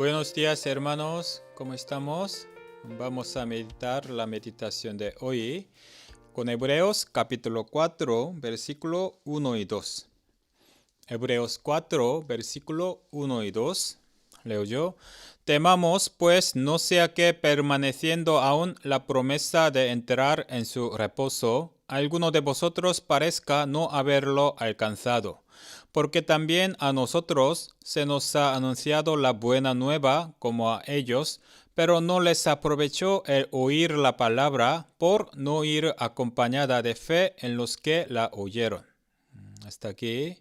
Buenos días, hermanos, ¿cómo estamos? Vamos a meditar la meditación de hoy con Hebreos capítulo 4, versículo 1 y 2. Hebreos 4, versículo 1 y 2. Leo yo. Temamos, pues, no sea que permaneciendo aún la promesa de entrar en su reposo, alguno de vosotros parezca no haberlo alcanzado. Porque también a nosotros se nos ha anunciado la buena nueva como a ellos, pero no les aprovechó el oír la palabra por no ir acompañada de fe en los que la oyeron. Hasta aquí.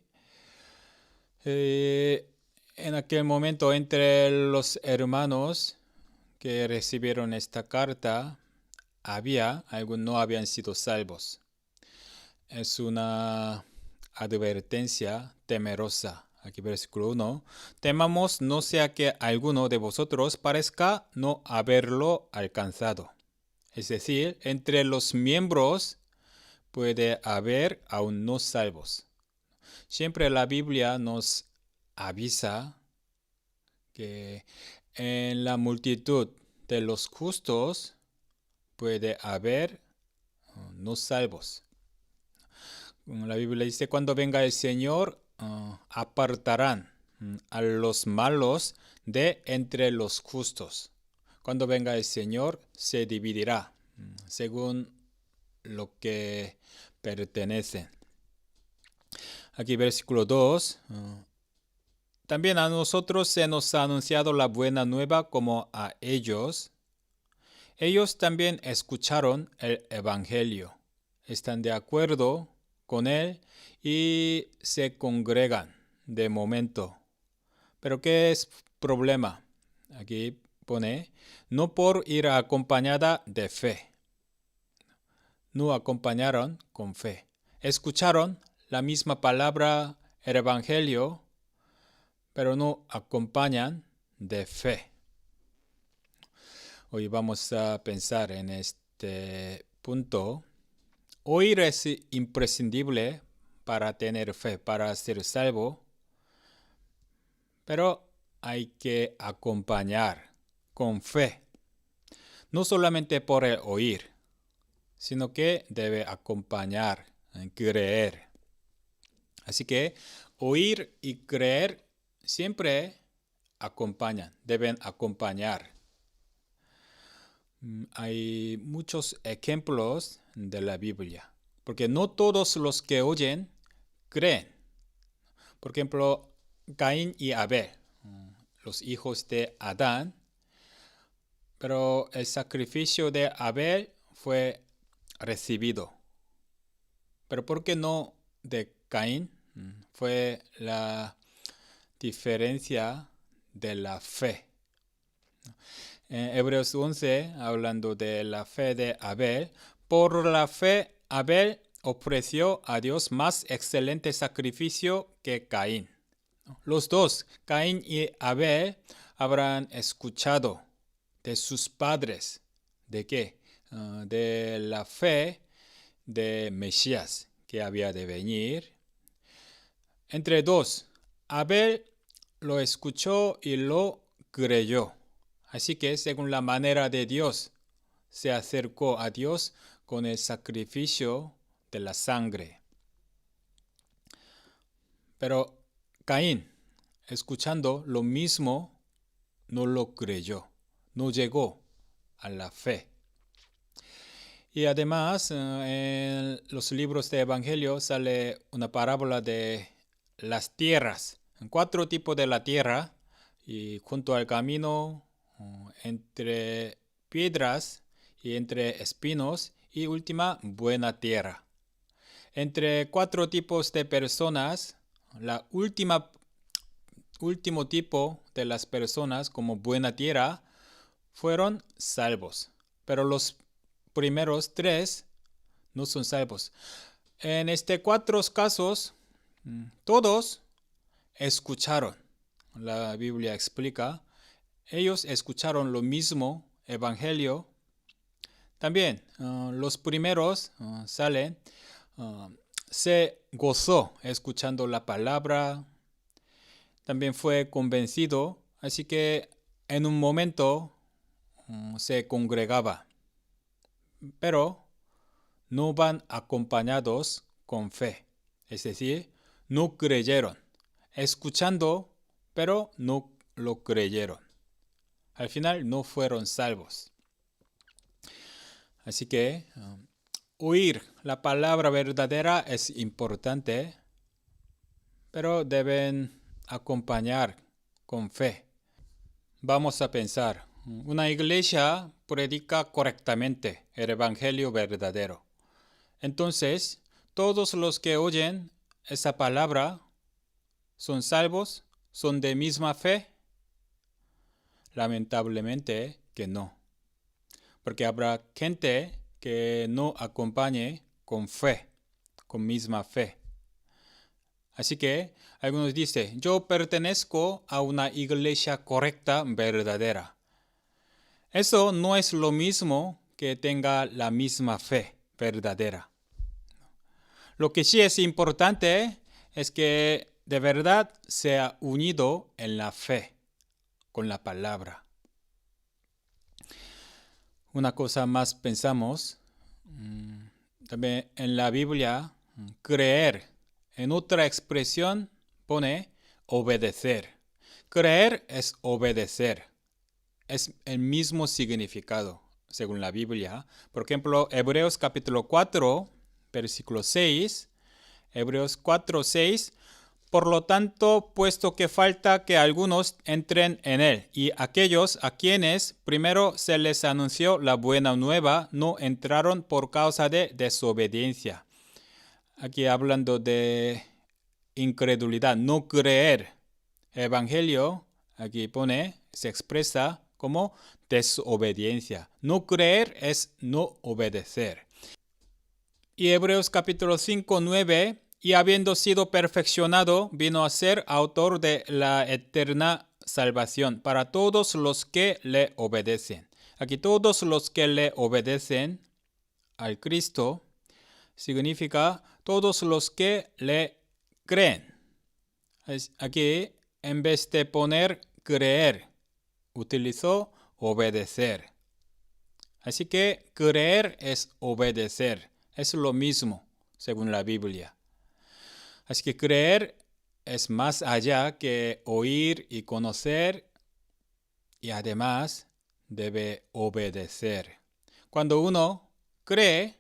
En aquel momento, entre los hermanos que recibieron esta carta, algunos no habían sido salvos. Es una advertencia temerosa. Aquí versículo 1. Temamos no sea que alguno de vosotros parezca no haberlo alcanzado. Es decir, entre los miembros puede haber aún no salvos. Siempre la Biblia nos avisa que en la multitud de los justos puede haber no salvos. La Biblia dice, cuando venga el Señor, apartarán a los malos de entre los justos. Cuando venga el Señor, se dividirá según lo que pertenece. Aquí versículo 2. También a nosotros se nos ha anunciado la buena nueva como a ellos. Ellos también escucharon el Evangelio, están de acuerdo con él y se congregan de momento. Pero ¿qué es problema? Aquí pone, no por ir acompañada de fe. No acompañaron con fe. Escucharon la misma palabra, el Evangelio, pero no acompañan de fe. Hoy vamos a pensar en este punto. Oír es imprescindible para tener fe, para ser salvo, pero hay que acompañar con fe. No solamente por el oír, sino que debe acompañar, creer. Así que oír y creer siempre acompañan, deben acompañar. Hay muchos ejemplos de la Biblia, porque no todos los que oyen creen. Por ejemplo, Caín y Abel, los hijos de Adán, pero el sacrificio de Abel fue recibido. Pero ¿por qué no de Caín? Fue la diferencia de la fe. En Hebreos 11, hablando de la fe de Abel, por la fe Abel ofreció a Dios más excelente sacrificio que Caín. Los dos, Caín y Abel, habrán escuchado de sus padres. ¿De qué? De la fe de Mesías que había de venir. Entre dos, Abel lo escuchó y lo creyó. Así que, según la manera de Dios, se acercó a Dios con el sacrificio de la sangre. Pero Caín, escuchando lo mismo, no lo creyó, no llegó a la fe. Y además, en los libros de Evangelio sale una parábola de las tierras, 4 tipos de la tierra, y junto al camino, entre piedras y entre espinos, y última, buena tierra. Entre 4 tipos de personas, la último tipo de las personas como buena tierra fueron salvos, pero los primeros 3 no son salvos. En 4 casos, todos escucharon. La Biblia explica, ellos escucharon lo mismo evangelio. También los primeros se gozó escuchando la palabra. También fue convencido. Así que en un momento se congregaba, pero no van acompañados con fe. Es decir, no creyeron. Escuchando, pero no lo creyeron. Al final no fueron salvos. Así que oír la palabra verdadera es importante, pero deben acompañar con fe. Vamos a pensar, una iglesia predica correctamente el evangelio verdadero. Entonces, todos los que oyen esa palabra son salvos, son de misma fe. Lamentablemente que no, porque habrá gente que no acompañe con fe, con misma fe. Así que algunos dicen, yo pertenezco a una iglesia correcta, verdadera. Eso no es lo mismo que tenga la misma fe verdadera. Lo que sí es importante es que de verdad sea unido en la fe, con la palabra. Una cosa más pensamos, también en la Biblia, creer. En otra expresión pone obedecer. Creer es obedecer. Es el mismo significado, según la Biblia. Por ejemplo, Hebreos capítulo 4, versículo 6. Hebreos 4, 6. Por lo tanto, puesto que falta que algunos entren en él, y aquellos a quienes primero se les anunció la buena nueva no entraron por causa de desobediencia. Aquí hablando de incredulidad, no creer. Evangelio, aquí pone, se expresa como desobediencia. No creer es no obedecer. Y Hebreos capítulo 5, 9, y habiendo sido perfeccionado, vino a ser autor de la eterna salvación para todos los que le obedecen. Aquí todos los que le obedecen al Cristo significa todos los que le creen. Aquí, en vez de poner creer, utilizó obedecer. Así que creer es obedecer. Es lo mismo, según la Biblia. Así que creer es más allá que oír y conocer, y además debe obedecer. Cuando uno cree,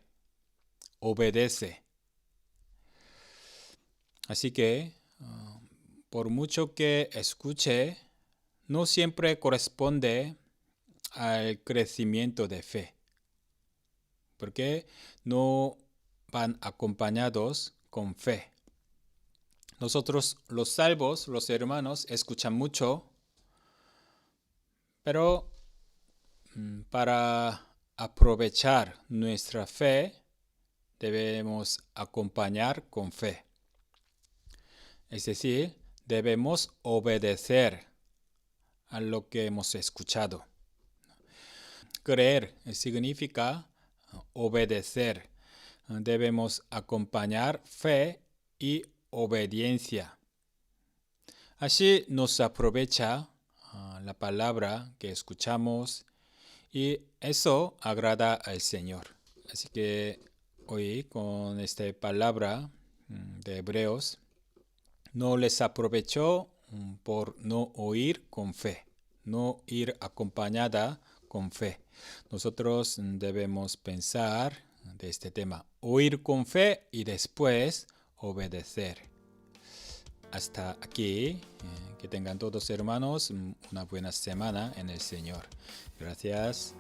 obedece. Así que, por mucho que escuche, no siempre corresponde al crecimiento de fe, porque no van acompañados con fe. Nosotros los salvos, los hermanos, escuchan mucho, pero para aprovechar nuestra fe debemos acompañar con fe. Es decir, debemos obedecer a lo que hemos escuchado. Creer significa obedecer. Debemos acompañar fe y obediencia. Así nos aprovecha la palabra que escuchamos y eso agrada al Señor. Así que hoy con esta palabra de Hebreos no les aprovechó por no oír con fe, no ir acompañada con fe. Nosotros debemos pensar de este tema, oír con fe y después obedecer. Hasta aquí, que tengan todos hermanos una buena semana en el Señor. Gracias.